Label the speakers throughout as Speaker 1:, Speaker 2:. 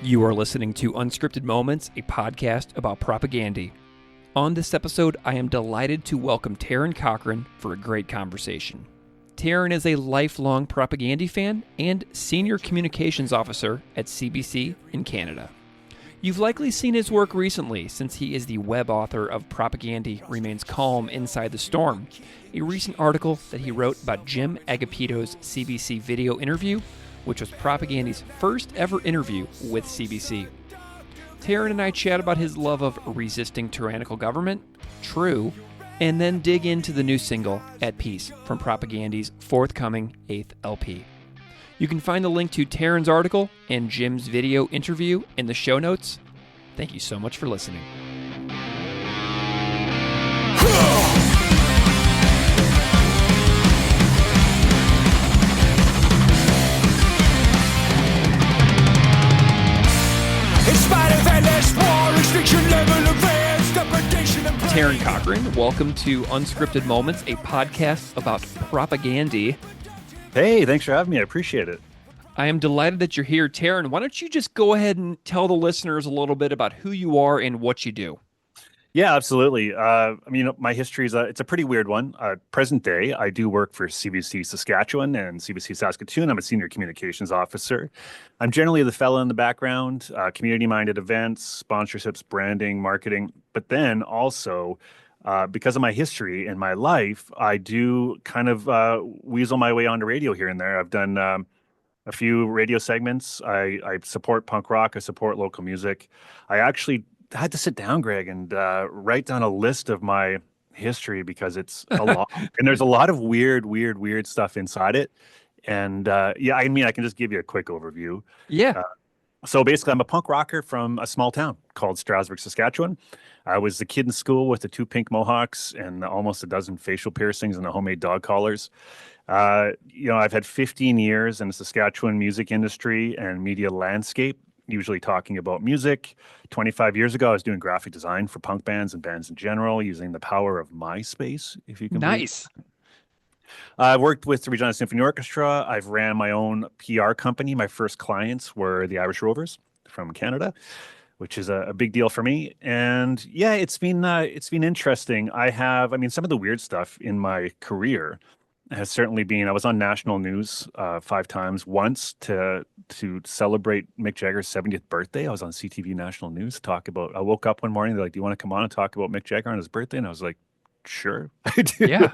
Speaker 1: You are listening to Unscripted Moments, a podcast about Propagandhi. On this episode, I am delighted to welcome Taron Cochrane for a great conversation. Taron is a lifelong Propagandhi fan and senior communications officer at CBC in Canada. You've likely seen his work recently, since he is the web author of Propagandhi Remains Calm Inside the Storm, a recent article that he wrote about Jim Agapito's CBC video interview, which was Propagandhi's first ever interview with CBC. Taron and I chat about his love of resisting tyrannical government, True, and then dig into the new single, At Peace, from Propagandhi's forthcoming 8th LP. You can find the link to Taron's article and Jim's video interview in the show notes. Thank you so much for listening. Taron Cochrane, welcome to Unscripted Moments, a podcast about Propagandhi.
Speaker 2: Hey, thanks for having me. I appreciate it.
Speaker 1: I am delighted that you're here. Taron, why don't you just go ahead and tell the listeners a little bit about who you are and what you do?
Speaker 2: Yeah, absolutely. My history is it's a pretty weird one. Present day, I do work for CBC Saskatchewan and CBC Saskatoon. I'm a senior communications officer. I'm generally the fellow in the background, community-minded events, sponsorships, branding, marketing. But then also, because of my history in my life, I do kind of weasel my way onto radio here and there. I've done a few radio segments. I support punk rock. I support local music. I actually had to sit down, Greg, and write down a list of my history because it's a lot. And there's a lot of weird stuff inside it. And I can just give you a quick overview.
Speaker 1: Yeah.
Speaker 2: So basically, I'm a punk rocker from a small town called Strasbourg, Saskatchewan. I was the kid in school with the 2 pink mohawks and almost a dozen facial piercings and the homemade dog collars. I've had 15 years in the Saskatchewan music industry and media landscape, usually talking about music. 25 years ago, I was doing graphic design for punk bands and bands in general, using the power of MySpace, if you can
Speaker 1: Nice.
Speaker 2: I've worked with the Regina Symphony Orchestra. I've ran my own PR company. My first clients were the Irish Rovers from Canada, which is a big deal for me. And yeah, it's been interesting. Some of the weird stuff in my career has certainly been, I was on national news 5 times. Once to celebrate Mick Jagger's 70th birthday, I was on CTV National News. I woke up one morning, they're like, do you want to come on and talk about Mick Jagger on his birthday? And I was like, sure, I do.
Speaker 1: Yeah.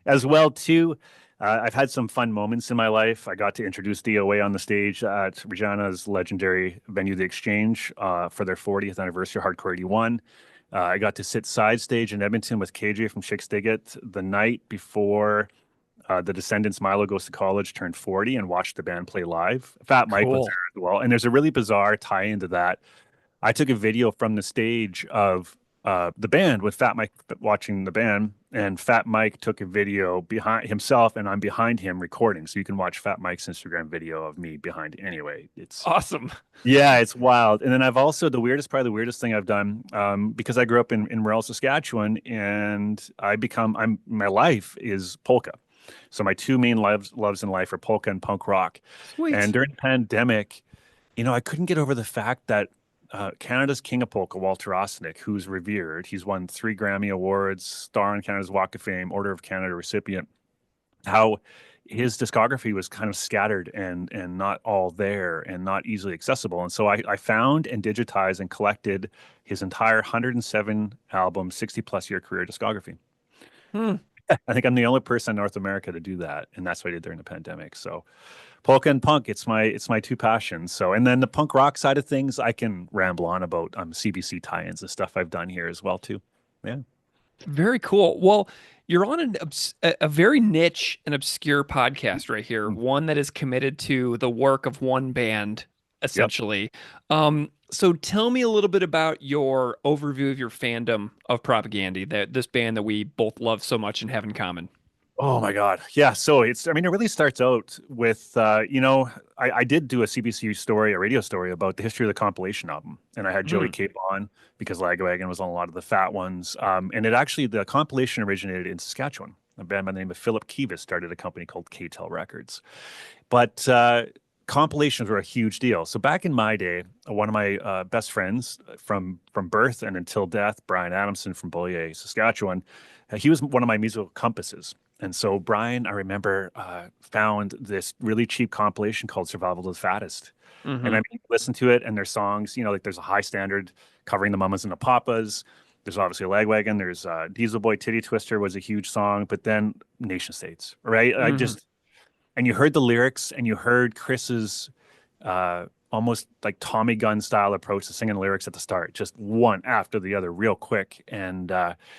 Speaker 2: As well, too, I've had some fun moments in my life. I got to introduce DOA on the stage at Regina's legendary venue, The Exchange, for their 40th anniversary of Hardcore 81. I got to sit side stage in Edmonton with KJ from Chicks Dig It the night before the Descendants' Milo Goes to College turned 40 and watched the band play live. Fat Mike was there as well. And there's a really bizarre tie into that. I took a video from the stage of the band with Fat Mike watching the band, and Fat Mike took a video behind himself, and I'm behind him recording. So you can watch Fat Mike's Instagram video of me behind. Anyway, it's
Speaker 1: awesome.
Speaker 2: Yeah, it's wild. And then I've also, probably the weirdest thing I've done, because I grew up in rural Saskatchewan, and my life is polka. So my 2 main loves in life are polka and punk rock.
Speaker 1: Sweet.
Speaker 2: And during the pandemic, I couldn't get over the fact that Canada's King of Polka, Walter Osnick, who's revered, he's won 3 Grammy Awards, star on Canada's Walk of Fame, Order of Canada recipient, how his discography was kind of scattered and not all there and not easily accessible. And so I found and digitized and collected his entire 107 album, 60-plus year career discography. I think I'm the only person in North America to do that, and that's what I did during the pandemic. So polka and punk, it's my 2 passions. So, and then the punk rock side of things, I can ramble on about CBC tie-ins and stuff I've done here as well too. Yeah.
Speaker 1: Very cool. Well, you're on a very niche and obscure podcast right here, one that is committed to the work of one band, essentially. Yep. So tell me a little bit about your overview of your fandom of Propagandhi, this band that we both love so much and have in common.
Speaker 2: Oh my God. Yeah. So it really starts out with, I did do a CBC story, a radio story about the history of the compilation album. And I had Joey Cape on because Lagwagon was on a lot of the fat ones. And the compilation originated in Saskatchewan. A band by the name of Philip Kivas started a company called KTEL Records. But compilations were a huge deal. So back in my day, one of my best friends from birth and until death, Brian Adamson from Beaulieu, Saskatchewan, he was one of my musical compasses. And so Brian, I remember, found this really cheap compilation called "Survival of the Fattest," and I
Speaker 1: Mm-hmm.
Speaker 2: mean, listen to it, and their songs, like there's a High Standard covering the Mamas and the Papas. There's obviously a Lagwagon. There's Diesel Boy Titty Twister was a huge song, but then Nation States, right? I
Speaker 1: Mm-hmm.
Speaker 2: just and you heard the lyrics and you heard Chris's almost like Tommy Gunn style approach to singing lyrics at the start, just one after the other, real quick, and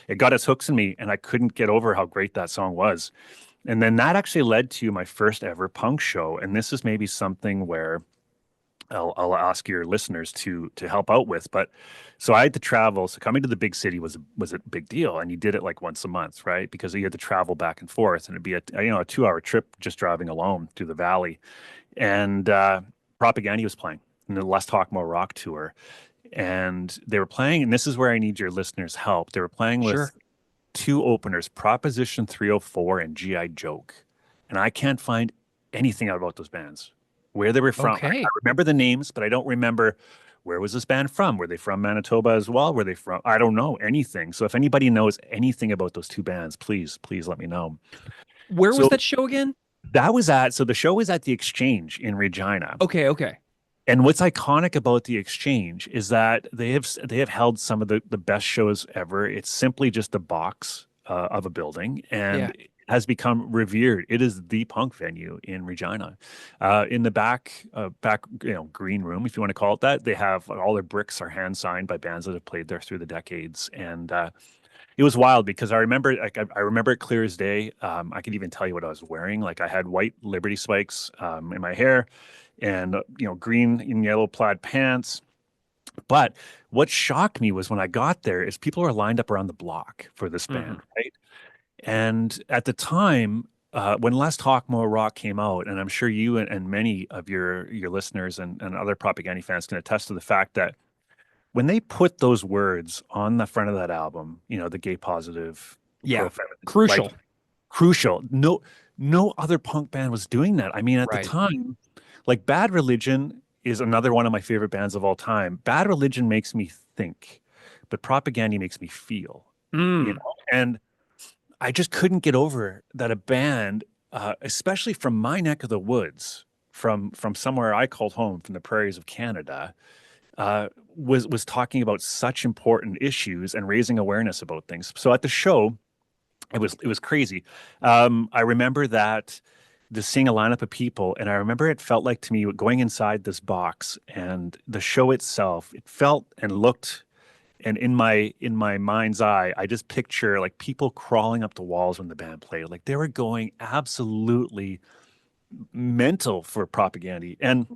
Speaker 2: it got its hooks in me, and I couldn't get over how great that song was. And then that actually led to my first ever punk show, and this is maybe something where I'll ask your listeners to help out with. But so I had to travel. So coming to the big city was a big deal, and you did it like once a month, right? Because you had to travel back and forth, and it'd be a 2 hour trip just driving alone through the valley. And Propagandhi was playing in the Less Talk More Rock tour, and they were playing. And this is where I need your listeners' help. They were playing with
Speaker 1: Sure.
Speaker 2: two openers, Proposition 304 and GI Joke, and I can't find anything out about those bands, where they were from. I
Speaker 1: Okay.
Speaker 2: remember the names, but I don't remember where was this band from. Were they from Manitoba as well? Were they from? I don't know anything. So if anybody knows anything about those two bands, please let me know.
Speaker 1: Where was
Speaker 2: So
Speaker 1: that show again?
Speaker 2: so the show was at the Exchange in Regina.
Speaker 1: Okay, okay.
Speaker 2: And what's iconic about the Exchange is that they have held some of the best shows ever. It's simply just a box of a building, and
Speaker 1: Yeah.
Speaker 2: it has become revered. It is the punk venue in Regina. In the back green room, if you want to call it that, they have all their bricks are hand signed by bands that have played there through the decades, and it was wild because I remember, like, I remember it clear as day. I could even tell you what I was wearing. Like I had white Liberty spikes in my hair, and green and yellow plaid pants. But what shocked me was when I got there is people were lined up around the block for this
Speaker 1: Mm-hmm.
Speaker 2: band, right? And at the time, when Less Talk More Rock came out, and I'm sure you and many of your listeners and other Propagandhi fans can attest to the fact that when they put those words on the front of that album, the gay positive,
Speaker 1: Yeah.
Speaker 2: pro feminist, like
Speaker 1: Crucial.
Speaker 2: crucial. No other punk band was doing that. I mean, at the
Speaker 1: Right.
Speaker 2: time, like Bad Religion is another one of my favorite bands of all time. Bad Religion makes me think, but Propagandhi makes me feel,
Speaker 1: Mm.
Speaker 2: and I just couldn't get over that a band, especially from my neck of the woods, from somewhere I called home, from the prairies of Canada, was talking about such important issues and raising awareness about things. So at the show, it was crazy. I remember that seeing a lineup of people, and I remember it felt like to me going inside this box and the show itself. It felt and looked, and in my mind's eye, I just picture like people crawling up the walls when the band played. Like they were going absolutely mental for Propagandhi, and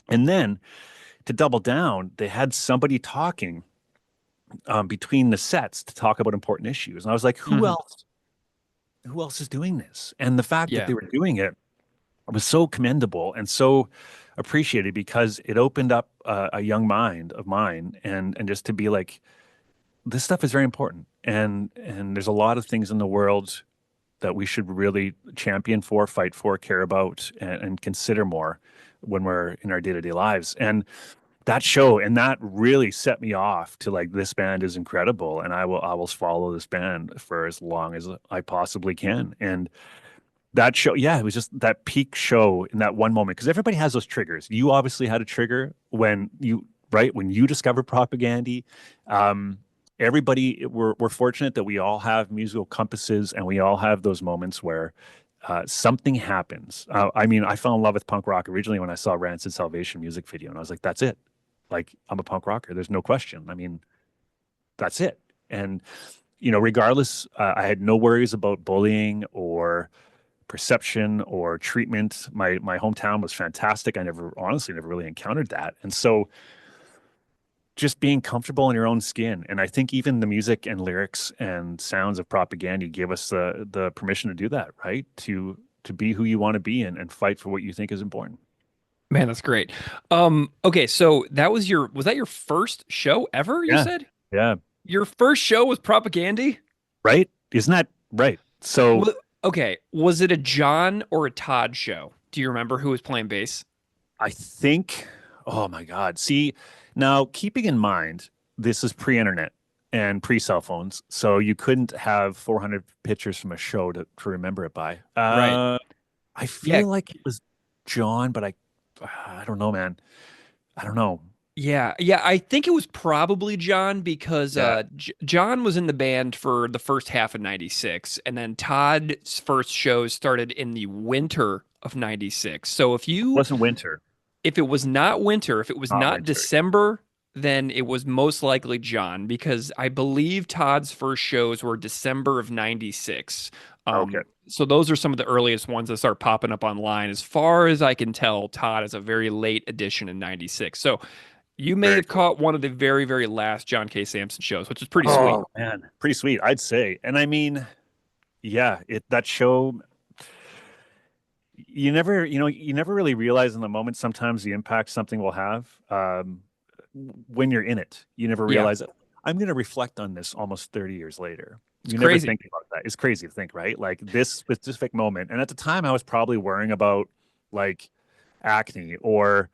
Speaker 2: then to double down, they had somebody talking between the sets to talk about important issues, and I was like, who
Speaker 1: Mm-hmm.
Speaker 2: else? Who else is doing this? And the fact that
Speaker 1: Yeah.
Speaker 2: they were doing it was so commendable and so appreciated because it opened up a young mind of mine, and just to be like, this stuff is very important, and there's a lot of things in the world that we should really champion for, fight for, care about, and consider more when we're in our day-to-day lives. And that show and that really set me off to like, this band is incredible, and I will follow this band for as long as I possibly can. And that show, yeah, it was just that peak show in that one moment, because everybody has those triggers. You obviously had a trigger when you discovered Propagandhi. Um, Everybody, we're fortunate that we all have musical compasses, and we all have those moments where something happens. I mean, I fell in love with punk rock originally when I saw Rancid Salvation music video, and I was like, that's it. Like, I'm a punk rocker. There's no question. I mean, that's it. And regardless, I had no worries about bullying or perception or treatment. My hometown was fantastic. I never really encountered that. And so just being comfortable in your own skin. And I think even the music and lyrics and sounds of Propagandhi give us the permission to do that, right? To be who you want to be, and fight for what you think is important.
Speaker 1: Man, that's great. Okay, so was that your first show ever, you
Speaker 2: Yeah.
Speaker 1: said?
Speaker 2: Yeah.
Speaker 1: Your first show was Propagandhi?
Speaker 2: Right? Isn't that right? So
Speaker 1: Okay, was it a John or a Todd show? Do you remember who was playing bass?
Speaker 2: I think, oh my God. See, now keeping in mind, this is pre-internet and pre-cell phones, so you couldn't have 400 pictures from a show to remember it by.
Speaker 1: Right.
Speaker 2: I
Speaker 1: Yeah.
Speaker 2: feel like it was John, but I don't know, man. I don't know.
Speaker 1: Yeah, yeah, I think it was probably John because
Speaker 2: Yeah,
Speaker 1: John was in the band for the first half of '96, and then Todd's first shows started in the winter of '96. So
Speaker 2: wasn't winter,
Speaker 1: if it was not winter, if it was
Speaker 2: not
Speaker 1: not
Speaker 2: winter.
Speaker 1: December, then it was most likely John because I believe Todd's first shows were December of '96.
Speaker 2: Okay,
Speaker 1: So those are some of the earliest ones that start popping up online. As far as I can tell, Todd is a very late addition in '96. So you may
Speaker 2: very
Speaker 1: have
Speaker 2: cool.
Speaker 1: caught one of the very, very last John K. Samson shows, which is pretty sweet.
Speaker 2: Oh man, pretty sweet, I'd say. And I mean, yeah, it that show you never really realize in the moment sometimes the impact something will have when you're in it. You never
Speaker 1: Yeah,
Speaker 2: realize it. I'm going to reflect on this almost 30 years later.
Speaker 1: it's
Speaker 2: You never
Speaker 1: crazy.
Speaker 2: think about that. It's crazy to think, right? Like this specific moment. And at the time, I was probably worrying about like acne or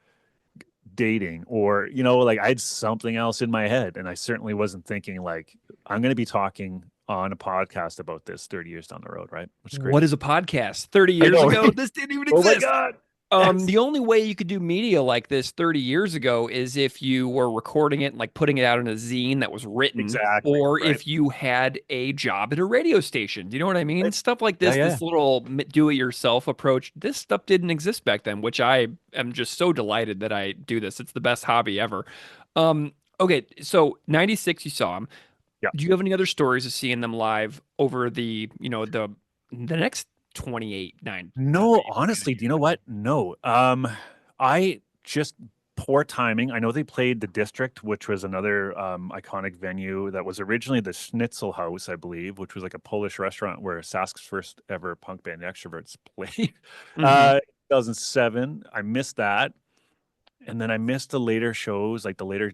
Speaker 2: dating or, like I had something else in my head. And I certainly wasn't thinking like, I'm going to be talking on a podcast about this 30 years down the road, right? Which is
Speaker 1: What
Speaker 2: crazy.
Speaker 1: is a podcast? 30
Speaker 2: I
Speaker 1: years
Speaker 2: know,
Speaker 1: ago,
Speaker 2: right?
Speaker 1: this didn't even
Speaker 2: Oh my
Speaker 1: exist.
Speaker 2: God. Yes.
Speaker 1: The only way you could do media like this 30 years ago is if you were recording it and like putting it out in a zine that was written,
Speaker 2: Exactly.
Speaker 1: or
Speaker 2: Right.
Speaker 1: if you had a job at a radio station. Do you know what I mean?
Speaker 2: Right.
Speaker 1: Stuff like
Speaker 2: Yeah,
Speaker 1: this
Speaker 2: yeah.
Speaker 1: little do-it-yourself approach, this stuff didn't exist back then, which I am just so delighted that I do this. It's the best hobby ever. Okay, so 96 you saw him.
Speaker 2: Yeah.
Speaker 1: Do you have any other stories of seeing them live over the next 28 9
Speaker 2: No, honestly, do you know what? No. I just poor timing. I know they played the District, which was another iconic venue that was originally the Schnitzel House, I believe, which was like a Polish restaurant where Sask's first ever punk band, the Extroverts, played.
Speaker 1: Mm-hmm.
Speaker 2: 2007. I missed that. And then I missed the later shows, like the later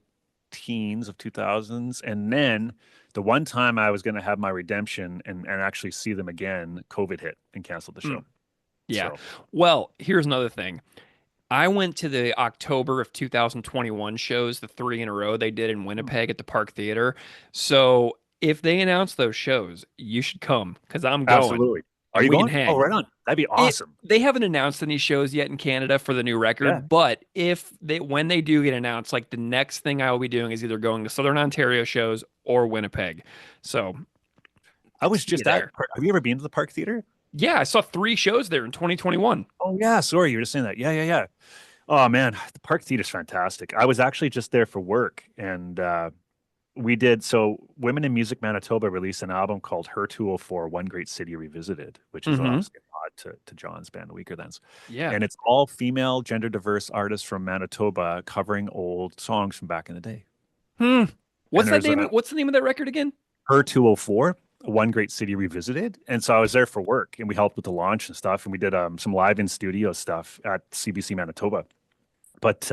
Speaker 2: teens of 2000s. And then the one time I was going to have my redemption and actually see them again, COVID hit and canceled the show.
Speaker 1: Yeah.
Speaker 2: So
Speaker 1: Well, here's another thing. I went to the October of 2021 shows, the three in a row they did in Winnipeg at the Park Theater. So if they announce those shows, you should come because I'm going
Speaker 2: absolutely. Are
Speaker 1: and
Speaker 2: you
Speaker 1: we can
Speaker 2: going? Oh,
Speaker 1: hang.
Speaker 2: right on. That'd be awesome.
Speaker 1: They haven't announced any shows yet in Canada for the new
Speaker 2: Yeah.
Speaker 1: record, but if they when they do get announced, like the next thing I will be doing is either going to Southern Ontario shows or Winnipeg. So
Speaker 2: I was
Speaker 1: see you
Speaker 2: just at,
Speaker 1: there.
Speaker 2: have you ever been to the Park Theater?
Speaker 1: Yeah, I saw three shows there in 2021.
Speaker 2: Oh, yeah. Sorry, you were just saying that. Yeah, yeah, yeah. Oh, man. The Park Theater's fantastic. I was actually just there for work and we did. So, Women in Music Manitoba released an album called Her 204 One Great City Revisited, which is
Speaker 1: Mm-hmm.
Speaker 2: obviously a nod to John's band, The Weaker Thans.
Speaker 1: Yeah.
Speaker 2: And it's all female, gender diverse artists from Manitoba covering old songs from back in the day.
Speaker 1: Hmm.
Speaker 2: And
Speaker 1: What's that
Speaker 2: there's
Speaker 1: name?
Speaker 2: a
Speaker 1: What's the name of that record again?
Speaker 2: Her 204, One Great City Revisited. And so I was there for work and we helped with the launch and stuff. And we did some live in studio stuff at CBC Manitoba. But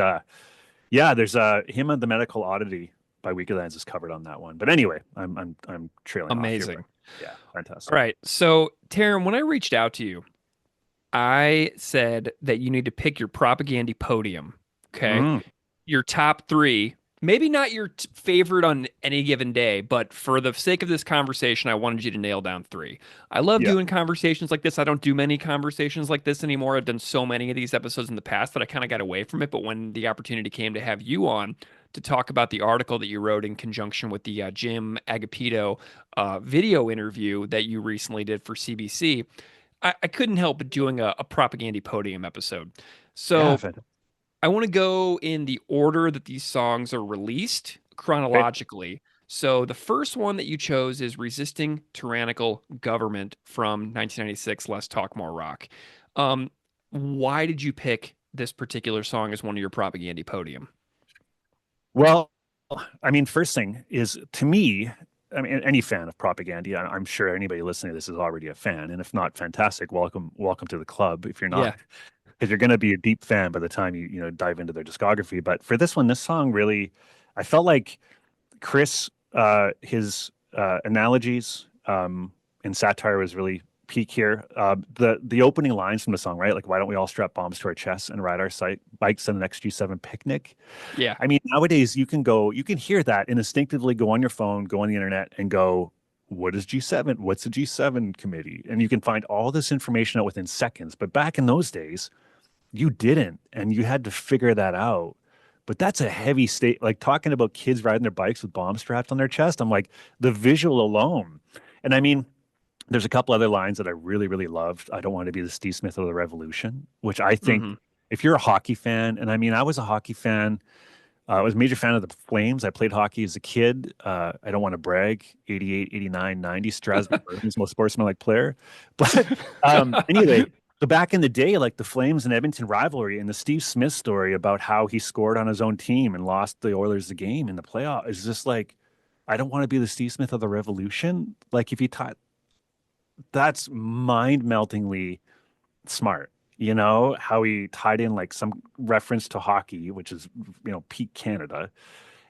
Speaker 2: yeah, there's Hymn of the Medical Oddity by Weakerlands is covered on that one. But anyway, I'm trailing off here. But
Speaker 1: Amazing.
Speaker 2: yeah,
Speaker 1: All
Speaker 2: fantastic.
Speaker 1: right. So, Taryn, when I reached out to you, I said that you need to pick your Propagandhi podium. Okay.
Speaker 2: Mm,
Speaker 1: Your top three, maybe not your favorite on any given day, but for the sake of this conversation, I wanted you to nail down three. I love
Speaker 2: yeah,
Speaker 1: doing conversations like this. I don't do many conversations like this anymore. I've done so many of these episodes in the past that I kind of got away from it. But when the opportunity came to have you on to talk about the article that you wrote in conjunction with the Jim Agapito video interview that you recently did for CBC, I couldn't help but doing a Propagandhi podium episode.
Speaker 2: yeah,
Speaker 1: So
Speaker 2: fantastic.
Speaker 1: I want to go in the order that these songs are released
Speaker 2: Okay.
Speaker 1: chronologically. So the first one that you chose is Resisting Tyrannical Government from 1996, Let's Talk More Rock. Um, why did you pick this particular song as one of your Propagandhi podium?
Speaker 2: Well, I mean, first thing is to me, I mean, any fan of Propagandhi, I'm sure anybody listening to this is already a fan, and if not, fantastic. Welcome to the club. If you're not,
Speaker 1: Yeah.
Speaker 2: because you're going to be a deep fan by the time you dive into their discography. But for this one, this song really, I felt like Chris, his analogies and satire was really peek here. The opening lines from the song, right? Like, why don't we all strap bombs to our chests and ride our bikes on the next G7 picnic?
Speaker 1: Yeah.
Speaker 2: I mean, nowadays you can hear that and instinctively go on your phone, go on the internet, and go, what is G7? What's a G7 committee? And you can find all this information out within seconds. But back in those days, you didn't, and you had to figure that out. But that's a heavy state. Like talking about kids riding their bikes with bombs strapped on their chest. I'm like, the visual alone. And I mean, there's a couple other lines that I really, really loved. I don't want to be the Steve Smith of the revolution, which I think
Speaker 1: Hmm.
Speaker 2: if you're a hockey fan, and I mean, I was a hockey fan. I was a major fan of the Flames. I played hockey as a kid. I don't want to brag. 88, 89, 90, Strasbourg Bergen's most sportsmanlike player. But anyway, so back in the day, like the Flames and Edmonton rivalry and the Steve Smith story about how he scored on his own team and lost the Oilers the game in the playoff is just like, I don't want to be the Steve Smith of the revolution. Like if you taught, that's mind-meltingly smart. You know, how he tied in like some reference to hockey, which is, peak Canada.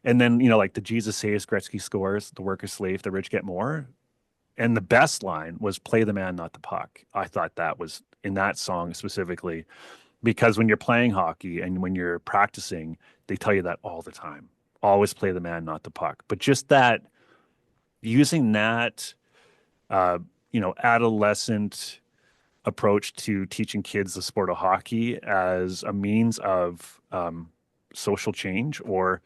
Speaker 2: And then, like the Jesus saves, Gretzky scores, the worker slave, the rich get more. And the best line was play the man, not the puck. I thought that was in that song specifically, because when you're playing hockey and when you're practicing, they tell you that all the time. Always play the man, not the puck. But just that using that, adolescent approach to teaching kids the sport of hockey as a means of social change or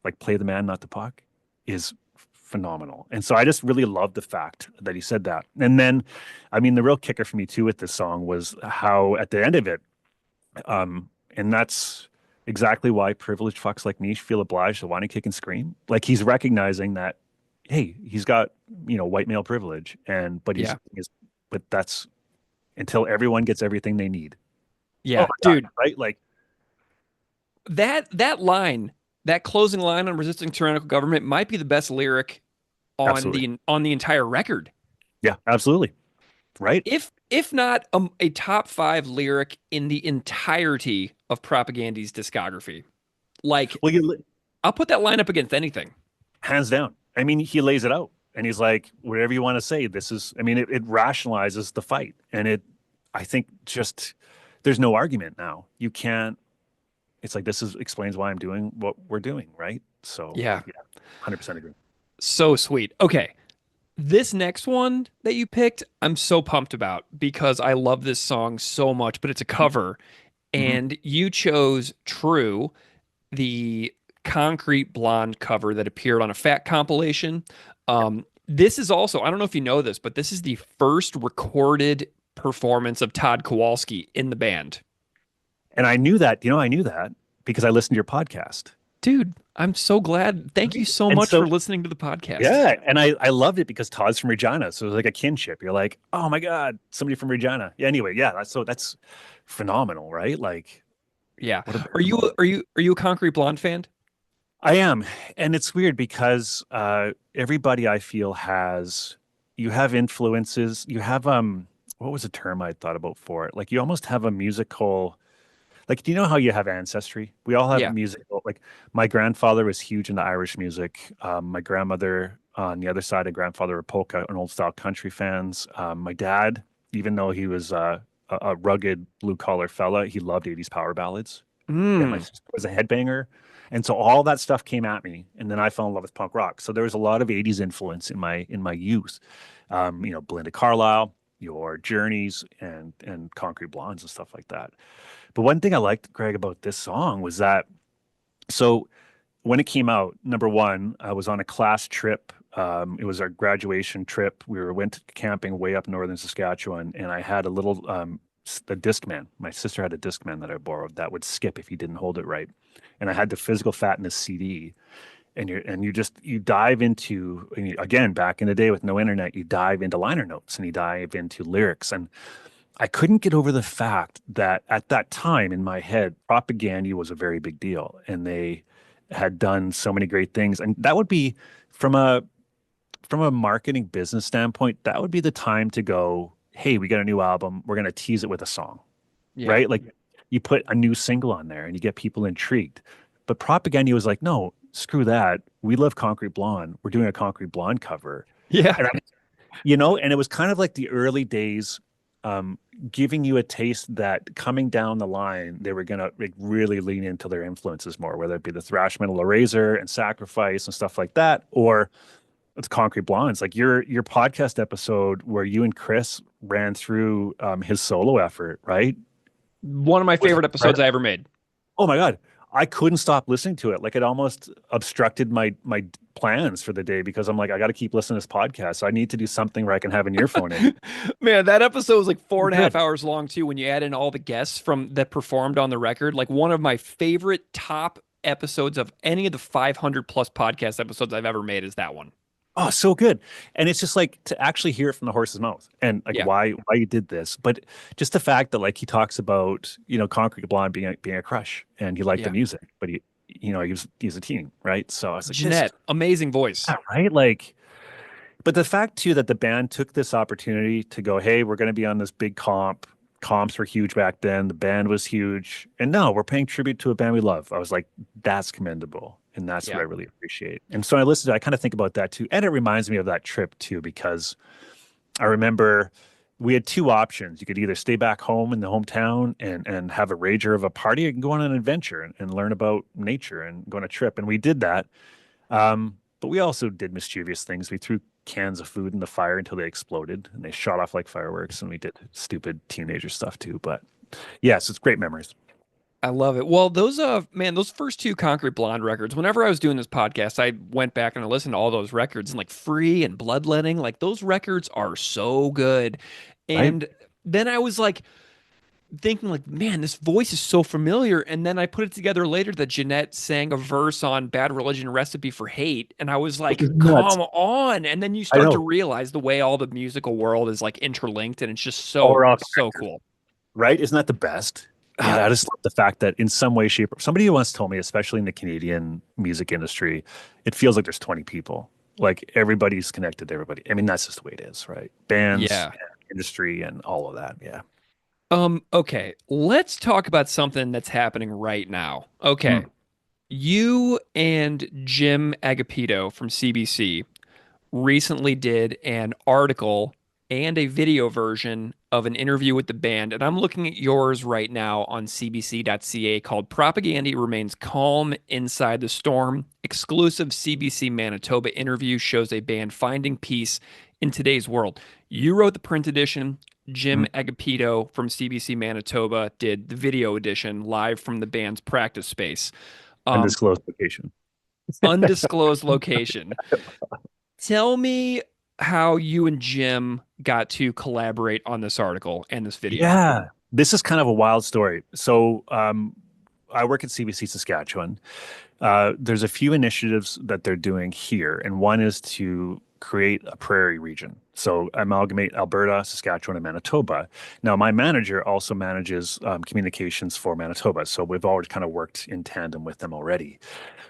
Speaker 2: like play the man, not the puck is phenomenal. And so I just really love the fact that he said that. And then, I mean, the real kicker for me too with this song was how at the end of it, and that's exactly why privileged fucks like me feel obliged to want to kick and scream. Like he's recognizing that, hey, he's got, white male privilege but
Speaker 1: Yeah.
Speaker 2: but that's until everyone gets everything they need. Oh
Speaker 1: Yeah,
Speaker 2: my God,
Speaker 1: dude.
Speaker 2: right? Like,
Speaker 1: That line, that closing line on resisting tyrannical government might be the best lyric on
Speaker 2: absolutely.
Speaker 1: the entire record.
Speaker 2: Yeah, absolutely. Right?
Speaker 1: If not a top 5 lyric in the entirety of Propagandhi's discography. Like
Speaker 2: Well,
Speaker 1: I'll put that line up against anything.
Speaker 2: hands down. I mean, he lays it out and he's like, whatever you want to say, this is, I mean, it rationalizes the fight. And I think just, there's no argument now. You can't, it's like, this is explains why I'm doing what we're doing. Right. So,
Speaker 1: Yeah.
Speaker 2: yeah, 100% agree.
Speaker 1: So sweet. Okay. This next one that you picked, I'm so pumped about because I love this song so much, but it's a cover.
Speaker 2: Mhm.
Speaker 1: And you chose True, the Concrete Blonde cover that appeared on a Fat compilation. This is also, I don't know if you know this, but this is the first recorded performance of Todd Kowalski in the band.
Speaker 2: And I knew that, I knew that because I listened to your podcast.
Speaker 1: Dude, I'm so glad. Thank you
Speaker 2: Right.
Speaker 1: so
Speaker 2: And
Speaker 1: much for
Speaker 2: so,
Speaker 1: listening to the podcast.
Speaker 2: yeah, and I loved it because Todd's from Regina, so it was like a kinship. You're like, oh my God, somebody from Regina. Yeah. Anyway, yeah, that's phenomenal, right? Like,
Speaker 1: Yeah.
Speaker 2: what a better moment.
Speaker 1: Are you a Concrete Blonde fan?
Speaker 2: I am, and it's weird because everybody I feel has you have influences. You have what was the term I thought about for it? Like you almost have a musical. Like, do you know how you have ancestry? We all have
Speaker 1: Yeah.
Speaker 2: musical. Like, my grandfather was huge into Irish music. My grandmother on the other side of grandfather were polka and old style country fans. My dad, even though he was a rugged blue collar fella, he loved 80s power ballads. And my
Speaker 1: Mm.
Speaker 2: sister was a headbanger. And so all that stuff came at me. And then I fell in love with punk rock. So there was a lot of 80s influence in my youth. Belinda Carlisle, your Journeys and Concrete Blondes and stuff like that. But one thing I liked, Greg, about this song was that so when it came out, number one, I was on a class trip. It was our graduation trip. Went camping way up northern Saskatchewan, and I had a little a Discman. My sister had a Discman that I borrowed that would skip if you didn't hold it right, and I had the physical fatness CD. You dive into again back in the day with no internet, you dive into liner notes and you dive into lyrics and I couldn't get over the fact that at that time in my head, propaganda was a very big deal, and they had done so many great things. And that would be from a marketing business standpoint, that would be the time to go, hey, we got a new album. We're going to tease it with a song,
Speaker 1: Yeah.
Speaker 2: right? Like you put a new single on there and you get people intrigued. But propaganda was like, no, screw that. We love Concrete Blonde. We're doing a Concrete Blonde cover.
Speaker 1: Yeah.
Speaker 2: And and it was kind of like the early days, um, giving you a taste that coming down the line, they were gonna like really lean into their influences more, whether it be the thrash metal Eraser and Sacrifice and stuff like that, or it's Concrete Blondes. Like your podcast episode where you and Chris ran through his solo effort, right?
Speaker 1: One of my
Speaker 2: Was
Speaker 1: favorite episodes
Speaker 2: incredible.
Speaker 1: I ever made.
Speaker 2: Oh my God. I couldn't stop listening to it. Like it almost obstructed my plans for the day because I'm like, I got to keep listening to this podcast. So I need to do something where I can have an earphone in.
Speaker 1: Man, that episode was like four and a half
Speaker 2: Good.
Speaker 1: hours long too. When you add in all the guests from that performed on the record, like one of my favorite top episodes of any of the 500 plus podcast episodes I've ever made is that one.
Speaker 2: Oh, so good. And it's just like to actually hear it from the horse's mouth and like
Speaker 1: Yeah,
Speaker 2: why you did this. But just the fact that like he talks about, Concrete Blonde being a crush and he liked the
Speaker 1: yeah.
Speaker 2: music, but he's a teen, right? So I was like, this is
Speaker 1: Jeanette, amazing voice.
Speaker 2: right. Like, but the fact too that the band took this opportunity to go, hey, we're going to be on this big comp. Comps were huge back then. The band was huge. And no, we're paying tribute to a band we love. I was like, that's commendable. And that's what
Speaker 1: Yeah.
Speaker 2: I really appreciate. And so I listened, I kind of think about that too. And it reminds me of that trip too, because I remember we had two options. You could either stay back home in the hometown and have a rager of a party, or you can go on an adventure and learn about nature and go on a trip. And we did that. But we also did mischievous things. We threw cans of food in the fire until they exploded and they shot off like fireworks. And we did stupid teenager stuff too. But yes, it's great memories.
Speaker 1: I love it. Well, those first two Concrete Blonde records, whenever I was doing this podcast, I went back and I listened to all those records and like Free and Bloodletting, like those records are so good.
Speaker 2: Right?
Speaker 1: And then I was like thinking like, man, this voice is so familiar. And then I put it together later that Jeanette sang a verse on Bad Religion Recipe for Hate. And I was
Speaker 2: Which
Speaker 1: like,
Speaker 2: is nuts.
Speaker 1: come on. And then you
Speaker 2: I
Speaker 1: start to
Speaker 2: know.
Speaker 1: realize the way all the musical world is like interlinked and it's just
Speaker 2: Oh,
Speaker 1: so,
Speaker 2: we're all
Speaker 1: so
Speaker 2: connected.
Speaker 1: cool.
Speaker 2: Right? Isn't that the best?
Speaker 1: Uh,
Speaker 2: I just love the fact that in some way, shape, somebody once told me, especially in the Canadian music industry, it feels like there's 20 people. Like everybody's connected to everybody. I mean, that's just the way it is, right? Bands,
Speaker 1: yeah.
Speaker 2: industry, and all of that. Yeah.
Speaker 1: Okay, let's talk about something that's happening right now. Okay,
Speaker 2: Mm.
Speaker 1: you and Jim Agapito from CBC recently did an article and a video version of an interview with the band, and I'm looking at yours right now on cbc.ca called Propagandhi Remains Calm Inside the Storm. Exclusive CBC Manitoba interview shows a band finding peace in today's world. You wrote the print edition. Jim
Speaker 2: Mm.
Speaker 1: Agapito from CBC Manitoba did the video edition live from the band's practice space. Um,
Speaker 2: Undisclosed location.
Speaker 1: undisclosed location. Tell me how you and Jim got to collaborate on this article and this video.
Speaker 2: Yeah. This is kind of a wild story. So, I work at CBC Saskatchewan. There's a few initiatives that they're doing here, and one is to create a prairie region. So amalgamate Alberta, Saskatchewan, and Manitoba. Now, my manager also manages communications for Manitoba, so we've already kind of worked in tandem with them already.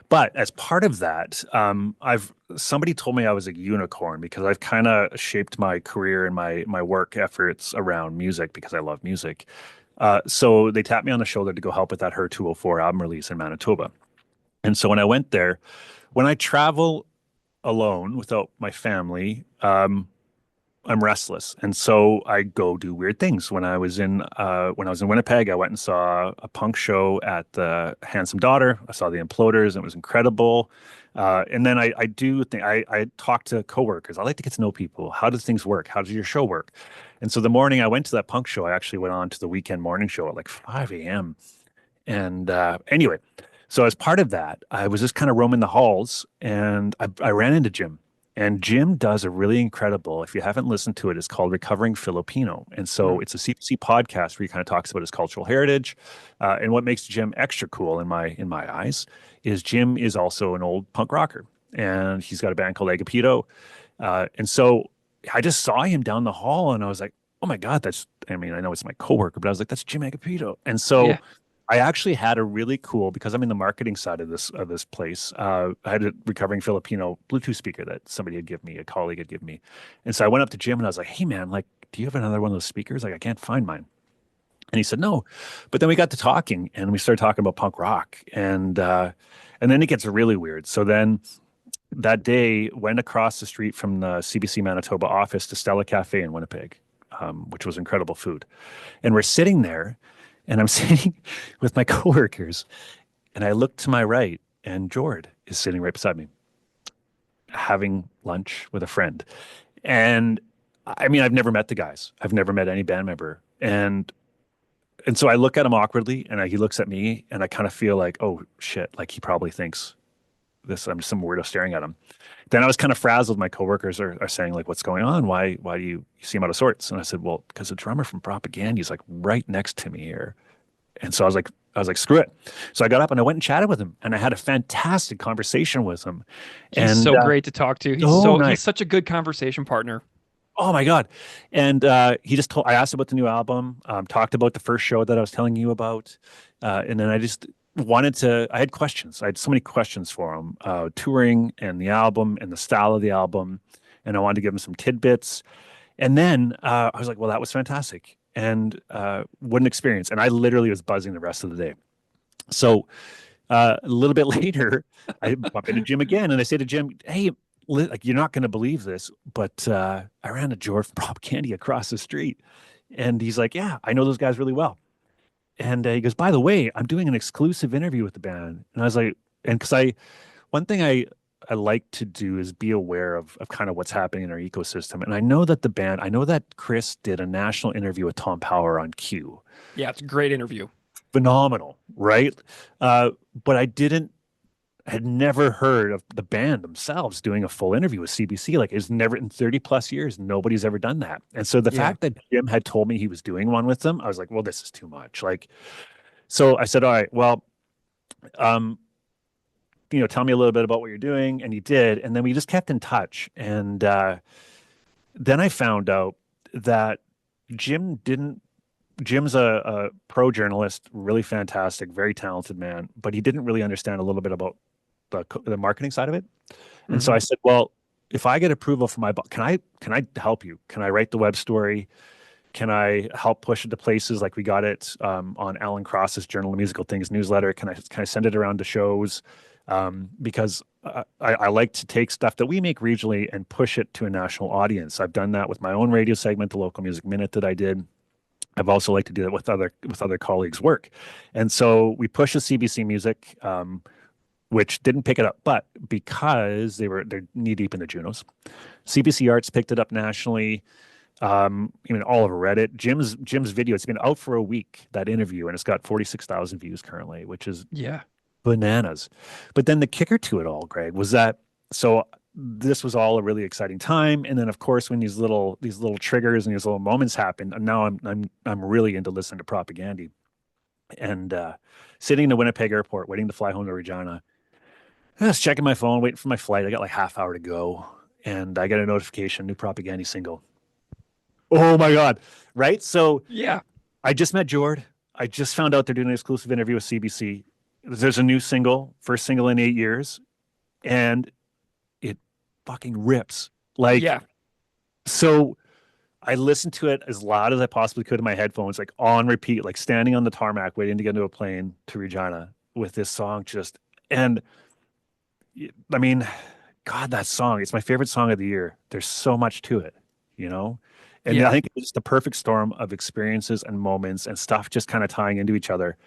Speaker 2: But as part of that, I've somebody told me I was a unicorn because I've kind of shaped my career and my work efforts around music because I love music. So they tapped me on the shoulder to go help with that Her 204 album release in Manitoba. And so when I went there, when I travel alone without my family, I'm restless, and so I go do weird things. When I was in Winnipeg, I went and saw a punk show at the Handsome Daughter. I saw the Imploders, and it was incredible. And then I do think I talk to coworkers. I like to get to know people. How does things work? How does your show work? And so the morning I went to that punk show, I actually went on to the weekend morning show at like 5 a.m. And anyway, so as part of that, I was just kind of roaming the halls and I ran into Jim. And Jim does a really incredible, if you haven't listened to it, it's called Recovering Filipino. And so
Speaker 1: Mm,
Speaker 2: it's a CBC podcast where he kind of talks about his cultural heritage. And what makes Jim extra cool in my eyes is Jim is also an old punk rocker. And he's got a band called Agapito. And so I just saw him down the hall and I was like, oh my God, I mean, I know it's my coworker, but I was like, that's Jim Agapito. And so
Speaker 1: yeah.
Speaker 2: I actually had a really cool because I'm in the marketing side of this place. I had a recovering Filipino Bluetooth speaker that somebody had given me, a colleague had given me, and so I went up to Jim and I was like, "Hey man, like, do you have another one of those speakers? Like, I can't find mine." And he said, "No," but then we got to talking and we started talking about punk rock, and then it gets really weird. So then that day went across the street from the CBC Manitoba office to Stella Cafe in Winnipeg, which was incredible food. And we're sitting there, and I'm sitting with my coworkers, and I look to my right, and Jord is sitting right beside me, having lunch with a friend. And I mean, I've never met the guys. I've never met any band member. And so I look at him awkwardly, and he looks at me, and I kind of feel like, oh shit, like he probably thinks this. I'm just some weirdo staring at him. Then I was kind of frazzled. My coworkers are saying like, "What's going on? Why do you seem out of sorts?" And I said, "Well, because the drummer from Propagandhi is like right next to me here." And so I was like, screw it. So I got up and I went and chatted with him, and I had a fantastic conversation with him.
Speaker 1: He's
Speaker 2: And
Speaker 1: so great to talk to.
Speaker 2: so nice.
Speaker 1: He's such a good conversation partner.
Speaker 2: Oh my God. And he just told, I asked about the new album, talked about the first show that I was telling you about. And then I just I had questions. I had so many questions for him, touring and the album and the style of the album. And I wanted to give him some tidbits. And then I was like, well, that was fantastic. And what an experience. And I literally was buzzing the rest of the day. So a little bit later, I bump into Jim again, and I say to Jim, "Hey, like you're not going to believe this, but I ran to George from Propagandhi across the street," and he's like, "Yeah, I know those guys really well." And he goes, "By the way, I'm doing an exclusive interview with the band," and I was like, "And because one thing I like to do is be aware of kind of what's happening in our ecosystem, and I know that Chris did a national interview with Tom Power on Q,
Speaker 1: Yeah, it's a great interview.
Speaker 2: phenomenal, right? But had never heard of the band themselves doing a full interview with CBC. Like it's never in 30 plus years, nobody's ever done that. And so the
Speaker 1: Yeah.
Speaker 2: fact that Jim had told me he was doing one with them, I was like, well, this is too much. Like, so I said, all right, well, um, tell me a little bit about what you're doing. And he did. And then we just kept in touch. And then I found out that Jim didn't, Jim's a pro journalist, really fantastic, very talented man, but he didn't really understand a little bit about the marketing side of it. And so
Speaker 1: Hmm.
Speaker 2: I said, well, if I get approval from my boss, can I help you? Can I write the web story? Can I help push it to places like we got it on Alan Cross's Journal of Musical Things newsletter? Can I send it around to shows? Because I like to take stuff that we make regionally and push it to a national audience. I've done that with my own radio segment, the Local Music Minute that I did. I've also liked to do that with other colleagues' work, and so we pushed the CBC music, which didn't pick it up, but because they're knee deep in the Junos, CBC Arts picked it up nationally. Even all over Reddit. Jim's video. It's been out for a week. That interview, and it's got 46,000 views currently, which is
Speaker 1: Yeah.
Speaker 2: bananas. But then the kicker to it all, Greg, was that so this was all a really exciting time. And then of course when these little triggers and these little moments happen, and now I'm really into listening to Propagandhi. And sitting in the Winnipeg airport, waiting to fly home to Regina. I was checking my phone, waiting for my flight. I got like half hour to go. And I get a notification, new Propagandhi single. Oh my God. Right. So
Speaker 1: Yeah.
Speaker 2: I just met Jord. I just found out they're doing an exclusive interview with CBC. There's a new single, first single in 8 years, and it fucking rips. Like,
Speaker 1: Yeah.
Speaker 2: so I listened to it as loud as I possibly could in my headphones, like on repeat, like standing on the tarmac, waiting to get into a plane to Regina with this song and I mean, God, that song, it's my favorite song of the year. There's so much to it, you know? And I
Speaker 1: Yeah.
Speaker 2: think it's the perfect storm of experiences and moments and stuff just kind of tying into each other.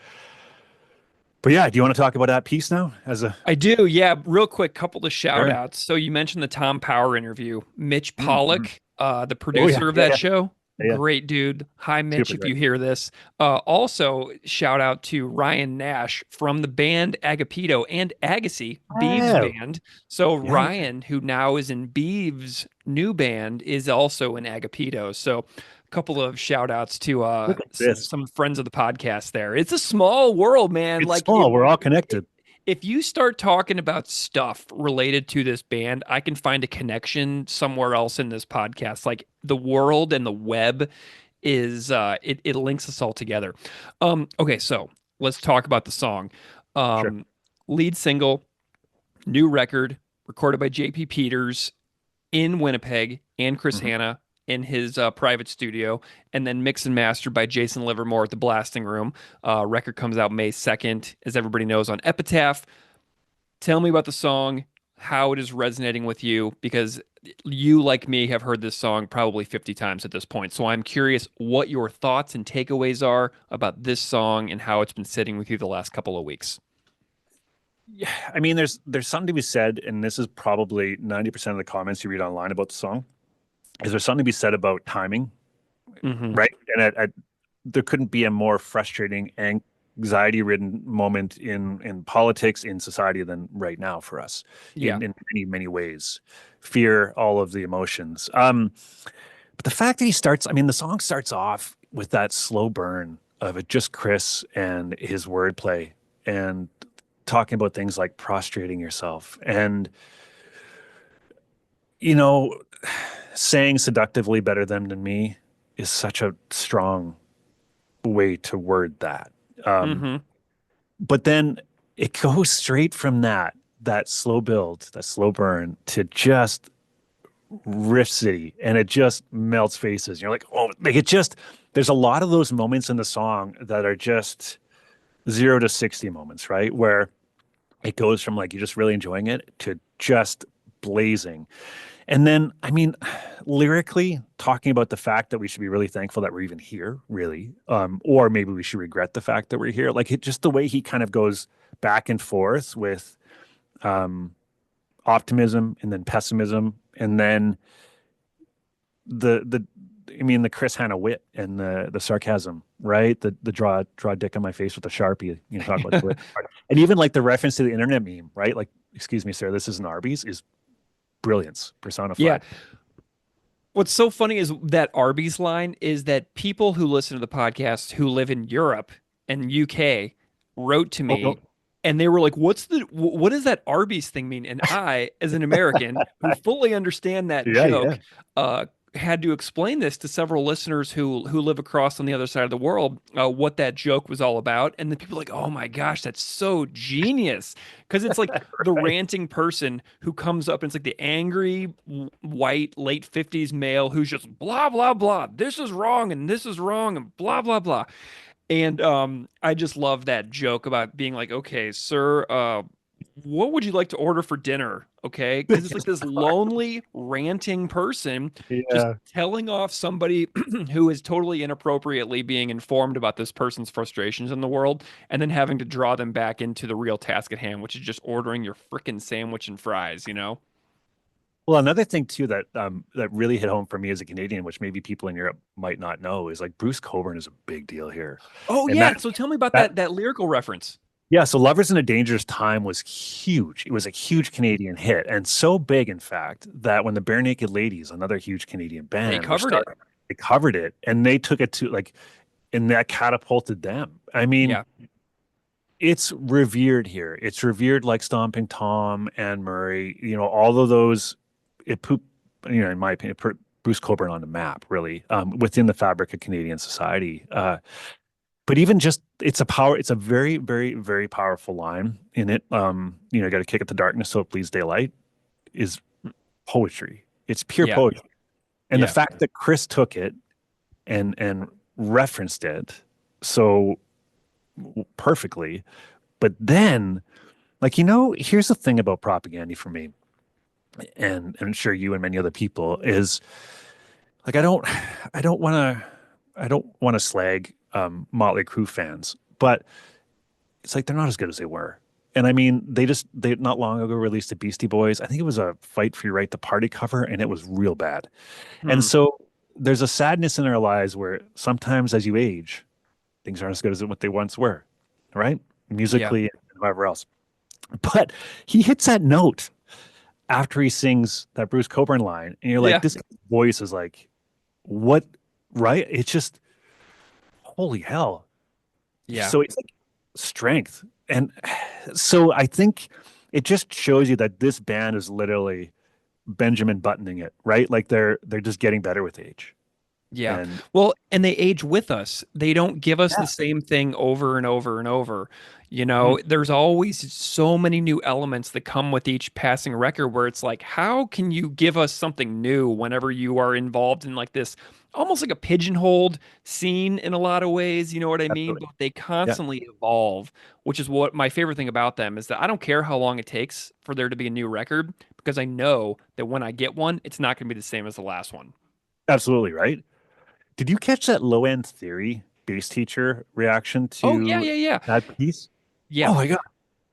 Speaker 2: But yeah, do you want to talk about that piece now as a
Speaker 1: I do. Yeah. Real quick, couple of shout
Speaker 2: sure.
Speaker 1: outs. So you mentioned the Tom Power interview. Mitch
Speaker 2: Mm-hmm.
Speaker 1: Pollock, the
Speaker 2: Oh yeah,
Speaker 1: producer of
Speaker 2: yeah,
Speaker 1: that
Speaker 2: yeah,
Speaker 1: show.
Speaker 2: yeah.
Speaker 1: Great dude. Hi, Mitch,
Speaker 2: Super
Speaker 1: if
Speaker 2: great.
Speaker 1: you hear this. Also, shout out to Ryan Nash from the band Agapito and Agassi, Beeves'
Speaker 2: Oh,
Speaker 1: band. So
Speaker 2: yeah, yeah.
Speaker 1: Ryan, who now is in Beeves' new band, is also in Agapito. So a couple of shout outs to
Speaker 2: Look at this.
Speaker 1: some friends of the podcast there. It's a small world, man.
Speaker 2: It's
Speaker 1: Like
Speaker 2: small. We're all connected.
Speaker 1: if you start talking about stuff related to this band, I can find a connection somewhere else in this podcast. Like the world and the web is it links us all together. Okay, so let's talk about the song.
Speaker 2: Sure.
Speaker 1: Um, Lead single, new record, recorded by JP Peters in Winnipeg and Chris
Speaker 2: Hmm.
Speaker 1: Hanna in his private studio, and then mixed and mastered by Jason Livermore at the Blasting Room. Record comes out May 2nd, as everybody knows, on Epitaph. Tell me about the song. how it is resonating with you because you, like me, have heard this song probably 50 times at this point. So I'm curious what your thoughts and takeaways are about this song and how it's been sitting with you the last couple of weeks.
Speaker 2: Yeah, I mean, there's something to be said, and this is probably 90% of the comments you read online about the song. Is there something to be said about timing,
Speaker 1: Hmm.
Speaker 2: right? And there couldn't be a more frustrating, anxiety-ridden moment in politics, in society than right now for us,
Speaker 1: Yeah.
Speaker 2: in many ways. Fear, all of the emotions. But the fact that I mean, the song starts off with that slow burn of it, just Chris and his wordplay, and talking about things like prostrating yourself and you know saying seductively better them than me is such a strong way to word that. um
Speaker 1: Hmm.
Speaker 2: but then it goes straight from that slow build, that slow burn, to just riff city, and it just melts faces. You're like, oh, like it just, there's a lot of those moments in the song that are just 0 to 60 moments, right, where it goes from like you're just really enjoying it to just blazing. And then, I mean, lyrically, talking about the fact that we should be really thankful that we're even here, really, or maybe we should regret the fact that we're here. Like it, just the way he kind of goes back and forth with um, optimism and then pessimism, and then the I mean the Chris Hanna wit and the sarcasm, right? The draw a dick on my face with a Sharpie, talk about the and even like the reference to the internet meme, right? Like, excuse me, sir, this is an Arby's, is brilliance
Speaker 1: Yeah.
Speaker 2: personified.
Speaker 1: What's so funny is that Arby's line is that people who listen to the podcast who live in Europe and UK wrote to
Speaker 2: Oh no,
Speaker 1: me and they were like, what does that Arby's thing mean? And I, as an American who fully understand that
Speaker 2: yeah, yeah.
Speaker 1: joke, uh, had to explain this to several listeners who live across on the other side of the world, what that joke was all about. And the people were like, oh my gosh, that's so genius. Because it's like the
Speaker 2: Right.
Speaker 1: ranting person who comes up and it's like the angry white late 50s male who's just blah blah blah, this is wrong and this is wrong and blah blah blah. And I just love that joke about being like, okay, sir, what would you like to order for dinner? Okay. Because it's like this lonely, ranting person just
Speaker 2: Yeah.
Speaker 1: telling off somebody who is totally inappropriately being informed about this person's frustrations in the world and then having to draw them back into the real task at hand, which is just ordering your frickin' sandwich and fries, you know?
Speaker 2: Well, another thing too that really hit home for me as a Canadian, which maybe people in Europe might not know, is like Bruce Cockburn is a big deal here,
Speaker 1: Oh,
Speaker 2: and
Speaker 1: yeah. So tell me about
Speaker 2: that
Speaker 1: that lyrical reference.
Speaker 2: yeah. So "Lovers in a Dangerous Time" was huge. It was a huge Canadian hit, and so big, in fact, that when the Bare Naked Ladies, another huge Canadian
Speaker 1: They
Speaker 2: band, were
Speaker 1: covered it.
Speaker 2: starting, they covered it, and they took it to like, and that catapulted them. I mean,
Speaker 1: Yeah.
Speaker 2: it's revered here. It's revered like Stomping Tom, Anne Murray, all of those. It put, in my opinion, put Bruce Cockburn on the map, really, within the fabric of Canadian society. But even just, it's a very, very, very powerful line in it. Got to kick at the darkness so it bleeds daylight is poetry. It's pure
Speaker 1: Yeah.
Speaker 2: poetry. And the
Speaker 1: Yeah.
Speaker 2: fact that Chris took it and referenced it so perfectly, but then, like, here's the thing about Propagandhi for me, and I'm sure you and many other people, is like I don't want to I don't want to slag Motley Crue fans, but it's like they're not as good as they were. And I mean, they not long ago released the Beastie Boys. I think it was a Fight for Your Right to Party cover, and it was real bad. And
Speaker 1: Hmm.
Speaker 2: so there's a sadness in our lives where sometimes as you age, things aren't as good as what they once were, right?
Speaker 1: Yeah.
Speaker 2: Musically and whatever else. But he hits that note after he sings that Bruce Cockburn line, and you're like,
Speaker 1: Yeah.
Speaker 2: this voice is like, what, right? It's just holy hell.
Speaker 1: Yeah.
Speaker 2: So it's like strength, and so I think it just shows you that this band is literally Benjamin buttoning it, right? Like they're just getting better with age.
Speaker 1: Yeah.
Speaker 2: And
Speaker 1: Well, and they age with us. They don't give us the
Speaker 2: yeah,
Speaker 1: same thing over and over and over.
Speaker 2: mhm,
Speaker 1: There's always so many new elements that come with each passing record where it's like, how can you give us something new whenever you are involved in like this almost like a pigeonholed scene in a lot of ways, you know what I mean?
Speaker 2: absolutely.
Speaker 1: But they
Speaker 2: Yeah,
Speaker 1: constantly evolve, which is what my favorite thing about them is that I don't care how long it takes for there to be a new record because I know that when I get one, it's not going to be the same as the last one.
Speaker 2: absolutely right. Did you catch that low end theory bass teacher reaction
Speaker 1: Oh, yeah,
Speaker 2: to
Speaker 1: yeah, yeah.
Speaker 2: that piece?
Speaker 1: Yeah.
Speaker 2: Oh my God.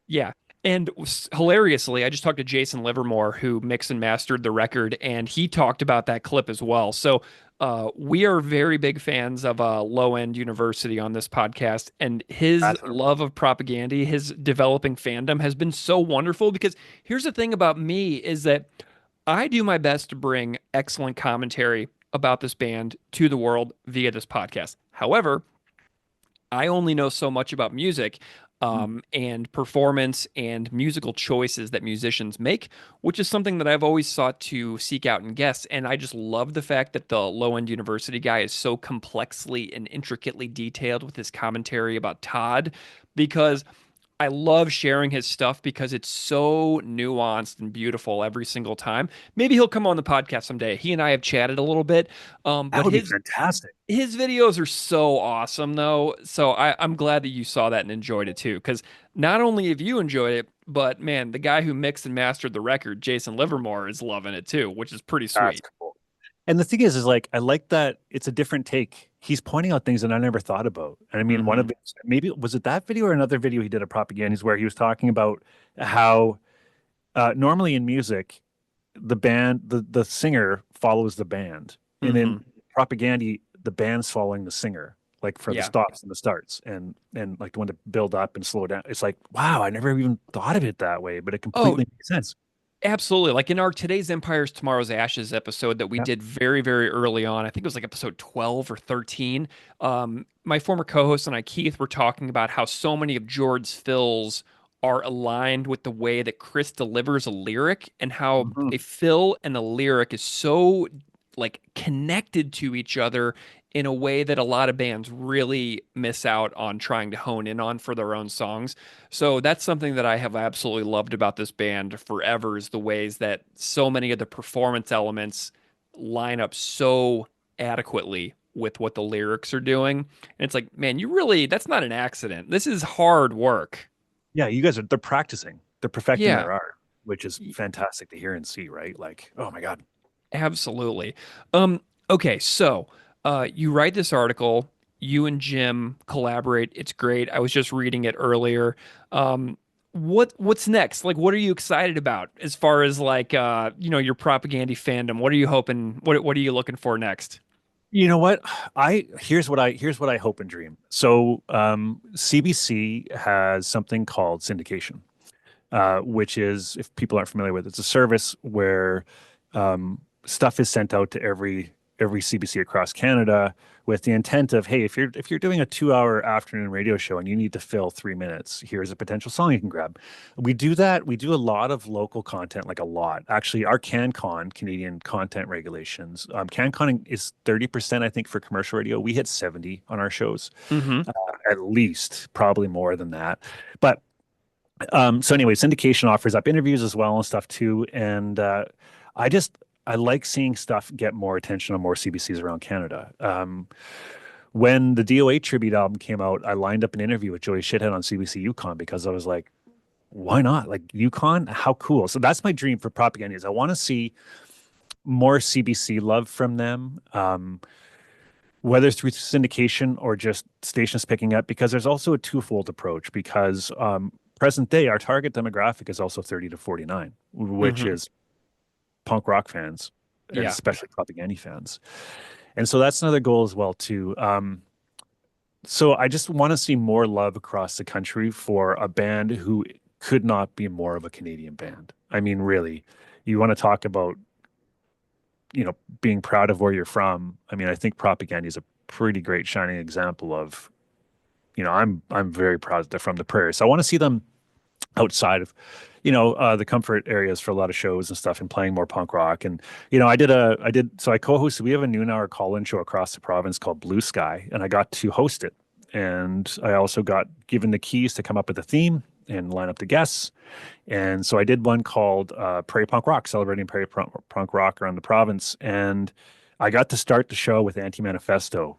Speaker 1: Yeah. And hilariously, I just talked to Jason Livermore, who mixed and mastered the record, and he talked about that clip as well. So we are very big fans of Low End University on this podcast, and his
Speaker 2: That's
Speaker 1: love of Propagandhi, his developing fandom has been so wonderful because here's the thing about me is that I do my best to bring excellent commentary about this band to the world via this podcast. However, I only know so much about music and performance and musical choices that musicians make, which is something that I've always sought to seek out in guests. And I just love the fact that the low end university guy is so complexly and intricately detailed with his commentary about Todd because I love sharing his stuff because it's so nuanced and beautiful every single time. Maybe he'll come on the podcast someday. He and I have chatted a little bit,
Speaker 2: that
Speaker 1: but
Speaker 2: would be
Speaker 1: his
Speaker 2: fantastic.
Speaker 1: his videos are so awesome, though. So I'm glad that you saw that and enjoyed it too. Because not only have you enjoyed it, but man, the guy who mixed and mastered the record, Jason Livermore, is loving it too, which is pretty
Speaker 2: That's
Speaker 1: sweet.
Speaker 2: cool. And the thing is like I like that it's a different take. He's pointing out things that I never thought about. And I mean, one
Speaker 1: Hmm.
Speaker 2: of it, maybe was it that video or another video he did of Propagandies where he was talking about how normally in music, the singer follows the band, and in
Speaker 1: Hmm.
Speaker 2: Propagandy, the band's following the singer, like for the
Speaker 1: Yeah.
Speaker 2: stops and the starts, and like when to build up and slow down. It's like, wow, I never even thought of it that way, but it
Speaker 1: Oh,
Speaker 2: completely makes sense.
Speaker 1: absolutely. Like in our Today's Empires, Tomorrow's Ashes episode that we
Speaker 2: Yeah.
Speaker 1: did very, very early on, I think it was like episode 12 or 13. My former co host and I, Keith, were talking about how so many of George's fills are aligned with the way that Chris delivers a lyric and how
Speaker 2: Mhm.
Speaker 1: a fill and a lyric is so like connected to each other in a way that a lot of bands really miss out on trying to hone in on for their own songs. So that's something that I have absolutely loved about this band forever is the ways that so many of the performance elements line up so adequately with what the lyrics are doing. And it's like, man, you really, that's not an accident. This is hard work.
Speaker 2: Yeah, you guys are they're practicing, they're perfecting
Speaker 1: Yeah,
Speaker 2: their art, which is fantastic to hear and see, right? Like, oh my God.
Speaker 1: absolutely. Okay, so you write this article, you and Jim collaborate. It's great. I was just reading it earlier. What's next? Like, what are you excited about as far as like your Propagandhi fandom? What are you hoping? What are you looking for next?
Speaker 2: You know what? Here's what I hope and dream. So CBC has something called syndication, which is, if people aren't familiar with it, it's a service where stuff is sent out to every CBC across Canada with the intent of, hey, if you're doing a 2 hour afternoon radio show and you need to fill 3 minutes, here's a potential song you can grab. We do that. We do a lot of local content, like a lot. Actually, our CanCon, Canadian Content Regulations, CanCon is 30%, I think, for commercial radio. We hit 70 on our shows,
Speaker 1: Mm-hmm.
Speaker 2: at least, probably more than that. But so anyway, syndication offers up interviews as well and stuff too. And I just I like seeing stuff get more attention on more CBCs around Canada. When the DOA tribute album came out, I lined up an interview with Joey Shithead on CBC Yukon because I was like, why not? Like Yukon, how cool. So that's my dream for Propaganda is I want to see more CBC love from them. Whether through syndication or just stations picking up, because there's also a twofold approach. Because present day, our target demographic is also 30 to 49, which
Speaker 1: Mm-hmm.
Speaker 2: is punk rock fans, and
Speaker 1: Yeah.
Speaker 2: especially Propaganda fans. And so that's another goal as well too. So I just want to see more love across the country for a band who could not be more of a Canadian band. I mean, really, you want to talk about being proud of where you're from. I mean, I think Propaganda is a pretty great shining example of, I'm very proud that they're from the prairie. So I want to see them outside of the comfort areas for a lot of shows and stuff and playing more punk rock. And, so I co-hosted, we have a noon hour call-in show across the province called Blue Sky, and I got to host it. And I also got given the keys to come up with a theme and line up the guests. And so I did one called Prairie Punk Rock, celebrating Punk Rock around the province. And I got to start the show with Anti Manifesto,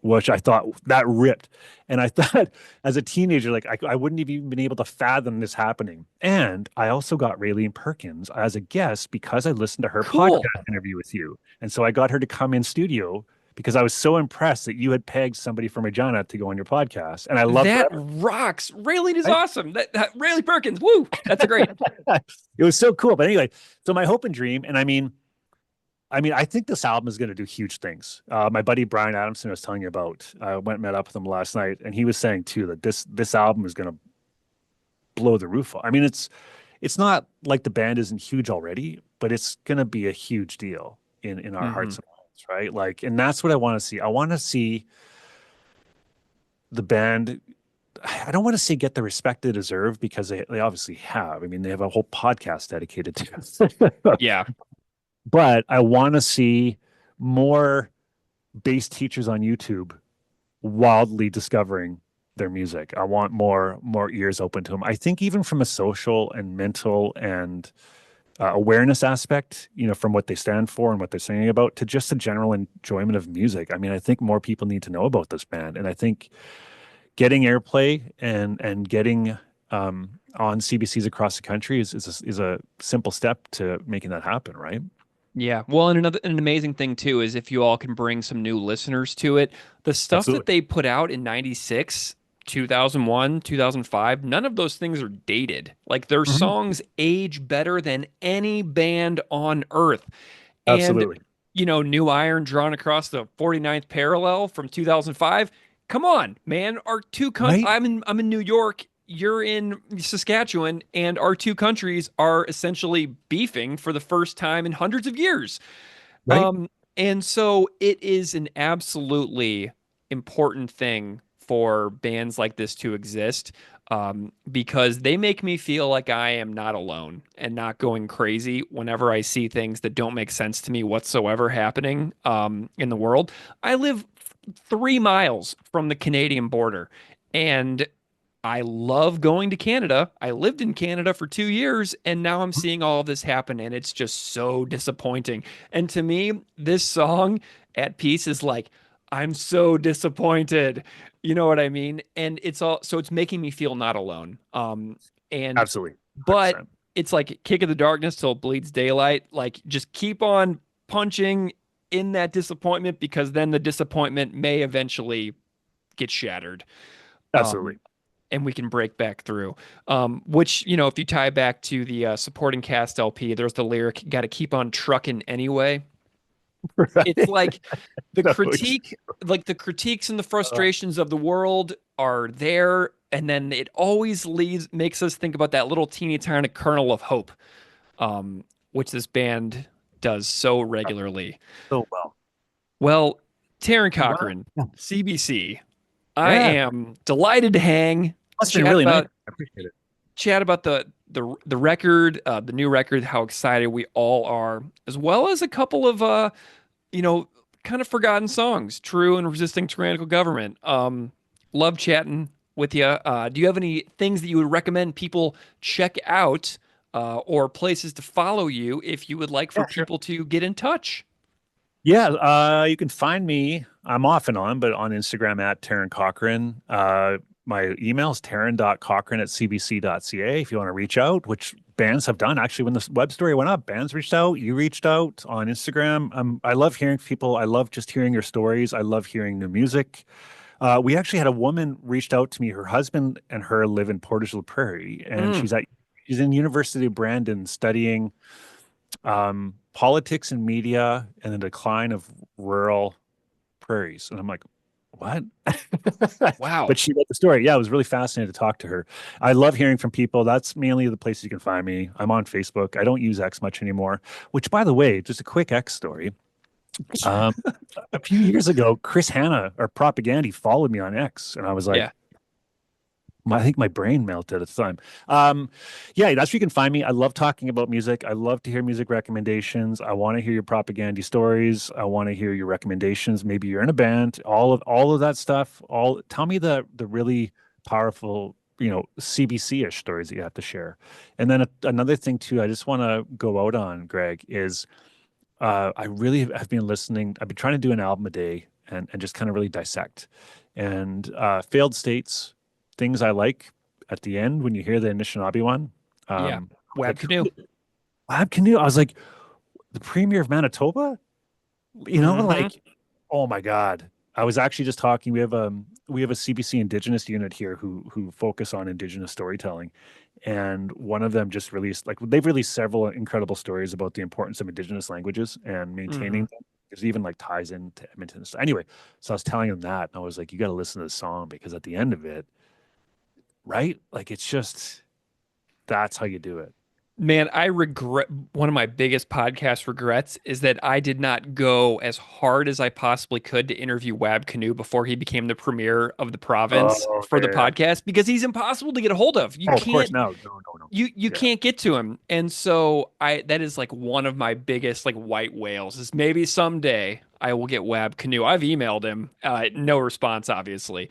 Speaker 2: which I thought that ripped. And I thought as a teenager, like I wouldn't have even been able to fathom this happening. And I also got Raylene Perkins as a guest because I listened to her
Speaker 1: Cool.
Speaker 2: podcast interview with you. And so I got her to come in studio because I was so impressed that you had pegged somebody from Regina to go on your podcast. And I loved
Speaker 1: That
Speaker 2: her.
Speaker 1: rocks. Raylene is
Speaker 2: Right?
Speaker 1: awesome. That Raylene Perkins. Woo. That's a great.
Speaker 2: It was so cool. But anyway, so my hope and dream, and I think this album is going to do huge things. My buddy Brian Adamson was telling you about. I went and met up with him last night, and he was saying too that this album is going to blow the roof off. I mean, it's not like the band isn't huge already, but it's going to be a huge deal in our
Speaker 1: Mhm.
Speaker 2: hearts and minds, right? Like, and that's what I want to see. I want to see the band. I don't want to say get the respect they deserve because they obviously have. I mean, they have a whole podcast dedicated to it.
Speaker 1: Yeah.
Speaker 2: But I want to see more bass teachers on YouTube wildly discovering their music. I want more ears open to them. I think even from a social and mental and awareness aspect, from what they stand for and what they're singing about, to just a general enjoyment of music. I mean, I think more people need to know about this band, and I think getting airplay and getting on CBCs across the country is a simple step to making that happen, right?
Speaker 1: Yeah. Well, and an amazing thing too is if you all can bring some new listeners to it, the stuff that
Speaker 2: Absolutely.
Speaker 1: they put out in 96, 2001, 2005, none of those things are dated. Like their
Speaker 2: Mhm.
Speaker 1: songs age better than any band on earth. And,
Speaker 2: Absolutely.
Speaker 1: New Iron drawn across the 49th parallel from 2005. Come on, man. Our two
Speaker 2: Right?
Speaker 1: I'm in New York, you're in Saskatchewan, and our two countries are essentially beefing for the first time in hundreds of years.
Speaker 2: Right?
Speaker 1: Um, and so it is an absolutely important thing for bands like this to exist, because they make me feel like I am not alone and not going crazy whenever I see things that don't make sense to me whatsoever happening in the world. I live 3 miles from the Canadian border, and I love going to Canada. I lived in Canada for 2 years, and now I'm seeing all of this happen, and it's just so disappointing. And to me, this song at peace is like, I'm so disappointed. You know what I mean? And it's making me feel not alone. And
Speaker 2: Absolutely.
Speaker 1: but
Speaker 2: 100%.
Speaker 1: it's like kick of the darkness till it bleeds daylight. Like just keep on punching in that disappointment because then the disappointment may eventually get shattered. Um,
Speaker 2: Absolutely.
Speaker 1: and we can break back through. Which, if you tie back to the supporting cast LP, there's the lyric, got to keep on trucking anyway. It's
Speaker 2: Right.
Speaker 1: like the
Speaker 2: No, it's,
Speaker 1: critique, like the critiques and the
Speaker 2: uh,
Speaker 1: frustrations of the world are there. And then it always makes us think about that little teeny tiny kernel of hope, which this band does so regularly.
Speaker 2: so well.
Speaker 1: Well, Taron
Speaker 2: Wow.
Speaker 1: Cochrane, CBC, I
Speaker 2: Yeah.
Speaker 1: am delighted to
Speaker 2: Must have been
Speaker 1: chat
Speaker 2: really nice.
Speaker 1: about
Speaker 2: I appreciate it.
Speaker 1: chat about the record, the new record, how excited we all are, as well as a couple of you know, kind of forgotten songs, True and Resisting Tyrannical Government. Love chatting with you. Do you have any things that you would recommend people check out, or places to follow you if you would like for
Speaker 2: Yeah, sure.
Speaker 1: people to get in touch?
Speaker 2: Yeah, you can find me. I'm off and on, but on Instagram at Taron Cochrane. My email is taron.cochrane@cbc.ca if you want to reach out, which bands have done. Actually, when this web story went up, bands reached out. You reached out on Instagram. I love hearing people. I love just hearing your stories. I love hearing new music. We actually had a woman reached out to me. Her husband and her live in Portage la Prairie, and
Speaker 1: Mm,
Speaker 2: she's in University of Brandon studying politics and media and the decline of rural prairies. And I'm like, what?
Speaker 1: wow.
Speaker 2: But she read the story. Yeah, it was really fascinating to talk to her. I love hearing from people. That's mainly the places you can find me. I'm on Facebook. I don't use X much anymore, which, by the way, just a quick X story. Um, a few years ago, Chris Hanna or Propagandhi followed me on X, and I was like,
Speaker 1: Yeah.
Speaker 2: I think my brain melted at the time. Yeah, that's where you can find me. I love talking about music. I love to hear music recommendations. I want to hear your propaganda stories. I want to hear your recommendations. Maybe you're in a band. All of that stuff. All tell me the really powerful, CBC-ish stories that you have to share. And then another thing too, I just want to go out on, Greg, is I really have been listening. I've been trying to do an album a day and just kind of really dissect. And Failed States, things I like at the end when you hear the Anishinaabe one.
Speaker 1: Yeah.
Speaker 2: I was
Speaker 1: Wab
Speaker 2: like,
Speaker 1: Canoe.
Speaker 2: Lab Canoe. I was like, the premier of Manitoba?
Speaker 1: Hmm.
Speaker 2: Like, oh my God. I was actually just talking. We have a CBC Indigenous unit here who focus on Indigenous storytelling. And one of them just released, like, they've released several incredible stories about the importance of Indigenous languages and maintaining
Speaker 1: Hmm.
Speaker 2: them. There's even like ties into Edmonton. So anyway, so I was telling him that, and I was like, you got to listen to the song because at the end of it, right? Like, it's just that's how you do it.
Speaker 1: Man, I regret one of my biggest podcast regrets is that I did not go as hard as I possibly could to interview Wab Canoe before he became the premier of the province
Speaker 2: Oh,
Speaker 1: for
Speaker 2: yeah,
Speaker 1: the
Speaker 2: yeah.
Speaker 1: podcast because he's impossible to get a hold of. You
Speaker 2: Oh, of course.
Speaker 1: can't
Speaker 2: No, no, no, no.
Speaker 1: you
Speaker 2: Yeah.
Speaker 1: can't get to him. And so I that is like one of my biggest like white whales is maybe someday I will get Wab Canoe. I've emailed him, no response obviously.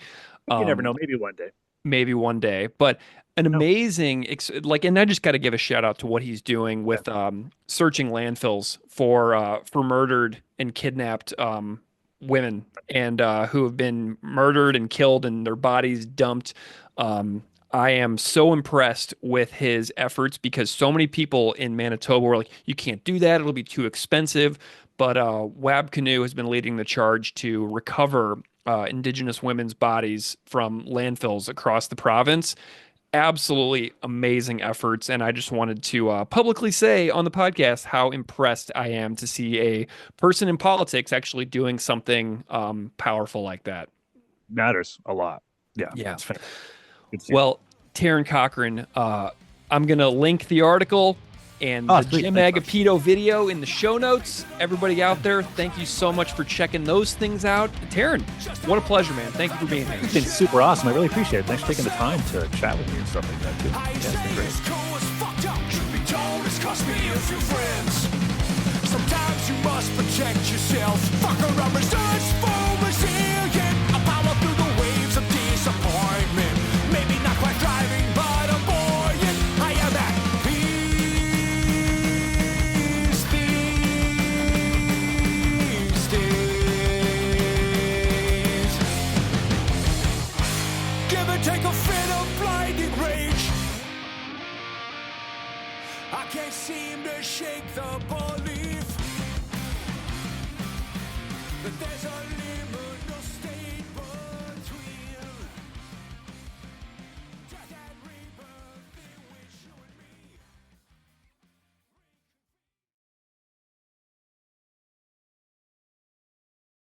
Speaker 2: You never
Speaker 1: Um,
Speaker 2: know. Maybe one day.
Speaker 1: maybe one day, but an
Speaker 2: No.
Speaker 1: amazing like, and I just got to give a shout out to what he's doing
Speaker 2: Yeah.
Speaker 1: with searching landfills for murdered and kidnapped women and who have been murdered and killed and their bodies dumped. I am so impressed with his efforts because so many people in Manitoba were like, you can't do that, it'll be too expensive. But Wab Canoe has been leading the charge to recover Indigenous women's bodies from landfills across the province. Absolutely amazing efforts. And I just wanted to publicly say on the podcast how impressed I am to see a person in politics actually doing something powerful like that.
Speaker 2: Matters a lot. Yeah.
Speaker 1: Yeah.
Speaker 2: It's fantastic. Good to see.
Speaker 1: Well, Taron Cochrane, I'm going to link the article and
Speaker 2: Oh,
Speaker 1: the
Speaker 2: sweet.
Speaker 1: Jim
Speaker 2: Thanks, man.
Speaker 1: Agapito video in the show notes. Everybody out there, thank you so much for checking those things out. Taron, what a pleasure, man. Thank you for being here.
Speaker 2: It's been super awesome. I really appreciate it. Thanks for taking the time to chat with me and stuff like that, too. Yeah, it's been great.
Speaker 3: Sometimes you must protect yourself. Fuck around, research for resilient. A power through the waves of disappointment. Maybe not quite driving, but I'm buoyant. I am at peace these days. Give and take a fit of blinding rage. I can't seem to shake the belief that there's a limit.